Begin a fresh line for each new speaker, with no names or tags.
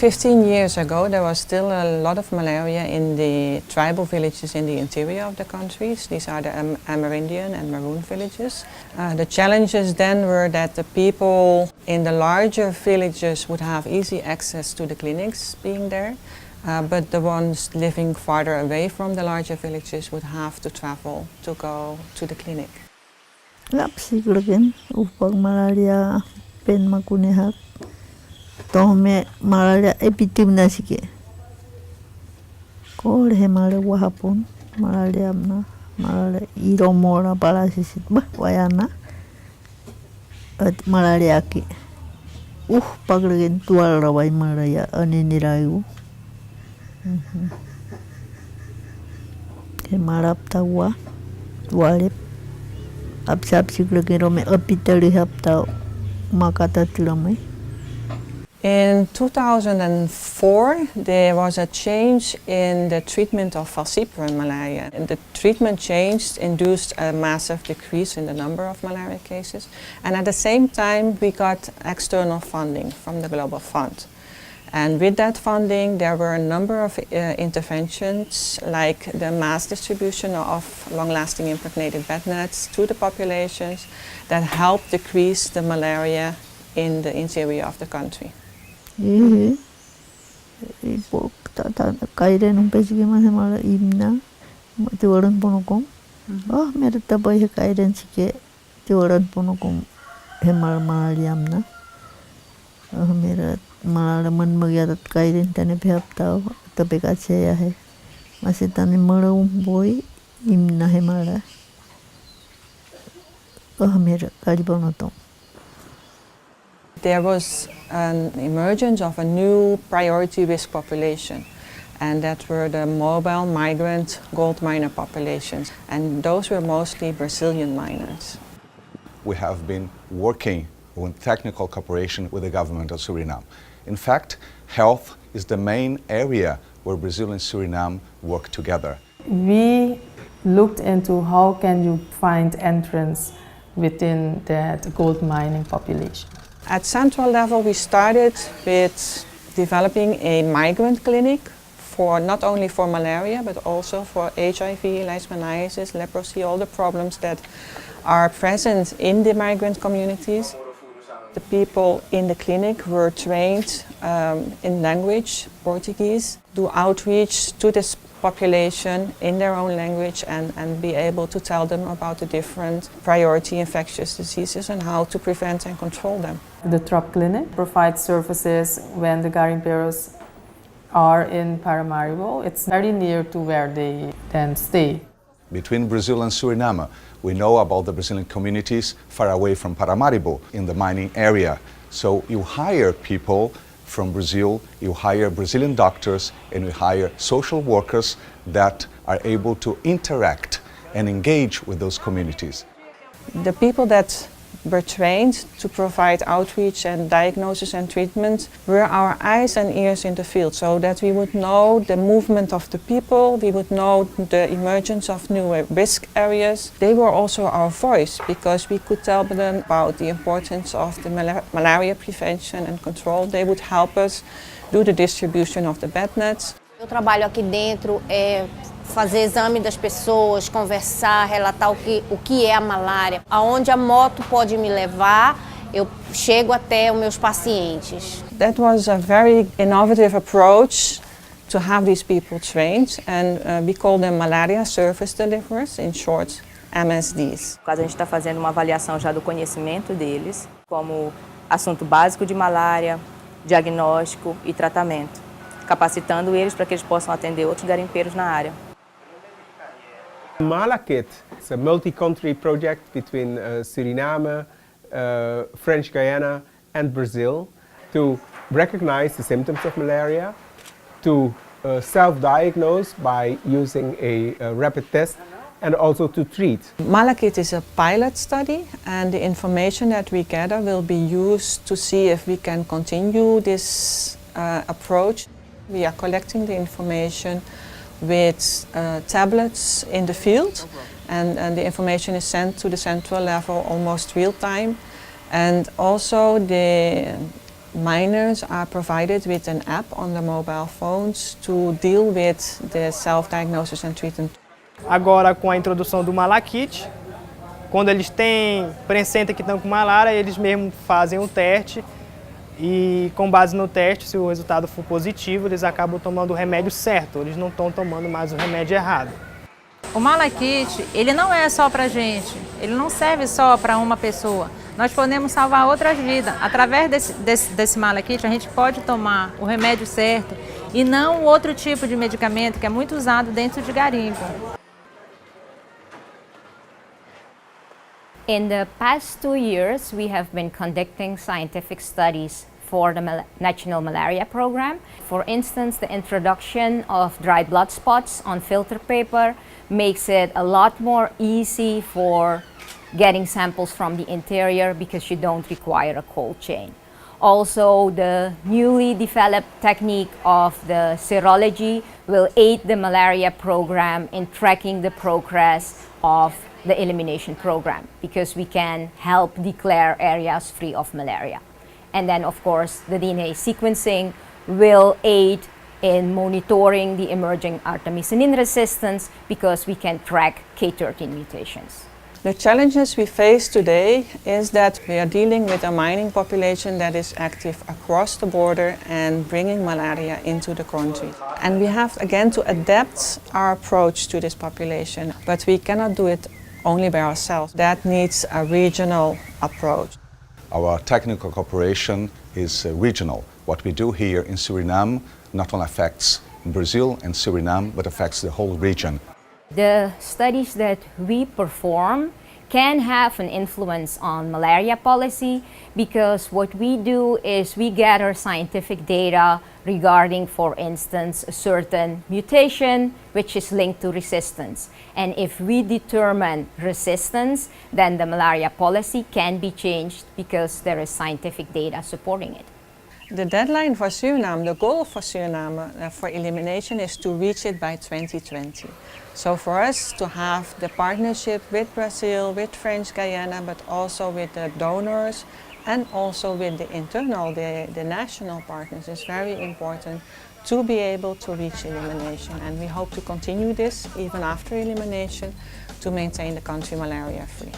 15 years ago, there was still a lot of malaria in the tribal villages in the interior of the countries. These are the Amerindian and Maroon villages. The challenges then were that the people in the larger villages would have easy access to the clinics being there, but the ones living farther away from the larger villages would have to travel to go to the clinic.
Lapsiglagin upang malaria pen makunihak. Tome malaria epitim na sige. Kol he malaria wahapon malaria na malaria iromora parasisit bah wayana at malaria ki. Paglagin tual raway malaria aninirayu. He marap tawa walip absap siglagin rome apitali haptaw makata tilamay.
In 2004, there was a change in the treatment of falciparum malaria. And the treatment change induced a massive decrease in the number of malaria cases. And at the same time, we got external funding from the Global Fund. And with that funding, there were a number of interventions, like the mass distribution of long-lasting impregnated bed nets to the populations that helped decrease the malaria in the interior of the country.
Ipok kaire nung pesigi masamala imna tiwaran ponokong. Meron tabay he kaire sike tiwaran ponokong hemal malaliam na. Meron malalaman magyatat kaire tane pihap tao tabi kasya he. Masitani marawang boy imna hemala. Meron kalibanotong.
There was an emergence of a new priority risk population, and that were the mobile migrant gold miner populations, and those were mostly Brazilian miners.
We have been working with technical cooperation with the government of Suriname. In fact, health is the main area where Brazil and Suriname work together.
We looked into how can you find entrance within that gold mining population.
At central level, we started with developing a migrant clinic for not only for malaria, but also for HIV, leishmaniasis, leprosy, all the problems that are present in the migrant communities. The people in the clinic were trained in language, Portuguese, do outreach to this population in their own language and be able to tell them about the different priority infectious diseases and how to prevent and control them.
The TROP clinic provides services when the garimperos are in Paramaribo. It's very near to where they then stay.
Between Brazil and Suriname, we know about the Brazilian communities far away from Paramaribo in the mining area. So you hire people from Brazil, you hire Brazilian doctors, and you hire social workers that are able to interact and engage with those communities.
The people that were trained to provide outreach and diagnosis and treatment were our eyes and ears in the field, so that we would know the movement of the people, we would know the emergence of new risk areas. They were also our voice, because we could tell them about the importance of the malaria prevention and control. They would help us do the distribution of the bed nets.
Meu trabalho aqui dentro é fazer exame das pessoas, conversar, relatar o que é a malária. Aonde a moto pode me levar, eu chego até os meus pacientes.
That was a very innovative approach to have these people trained, and we call them Malaria Service Deliverers, in short, MSDs.
No caso, a gente está fazendo uma avaliação já do conhecimento deles, como assunto básico de malária, diagnóstico e tratamento, capacitando eles para que eles possam atender outros garimpeiros na área.
Malakit is a multi-country project between Suriname, French Guyana and Brazil to recognize the symptoms of malaria, to self-diagnose by using a rapid test, and also to treat.
Malakit is a pilot study, and the information that we gather will be used to see if we can continue this approach. We are collecting the information with tablets in the field, and the information is sent to the central level almost real time. And also Minors are provided with an app on their mobile phones to deal with the self-diagnosis and treatment.
Agora, com a introdução do Malakit, quando eles têm presente que estão com malária, eles mesmos fazem o teste e, com base no teste, se o resultado for positivo, eles acabam tomando o remédio certo, eles não estão tomando mais o remédio errado.
O Malakit, ele não é só para gente, ele não serve só para uma pessoa. Nós podemos salvar outras vidas. Através desse Malakit, a gente pode tomar o remédio certo e não outro tipo de medicamento que é muito usado dentro de garimpo.
In the past 2 years, we have been conducting scientific studies for the National Malaria Program. For instance, the introduction of dried blood spots on filter paper makes it a lot more easy for getting samples from the interior because you don't require a cold chain. Also, the newly developed technique of the serology will aid the malaria program in tracking the progress of the elimination program because we can help declare areas free of malaria. And then, of course, the DNA sequencing will aid in monitoring the emerging artemisinin resistance because we can track K13 mutations.
The challenges we face today is that we are dealing with a mining population that is active across the border and bringing malaria into the country. And we have again to adapt our approach to this population, but we cannot do it only by ourselves. That needs a regional approach.
Our technical cooperation is regional. What we do here in Suriname not only affects Brazil and Suriname, but affects the whole region.
The studies that we perform can have an influence on malaria policy because what we do is we gather scientific data regarding, for instance, a certain mutation which is linked to resistance. And if we determine resistance, then the malaria policy can be changed because there is scientific data supporting it.
The deadline for Suriname, the goal for Suriname for elimination is to reach it by 2020. So for us to have the partnership with Brazil, with French Guyana, but also with the donors and also with the internal, the national partners is very important to be able to reach elimination. And we hope to continue this even after elimination to maintain the country malaria free.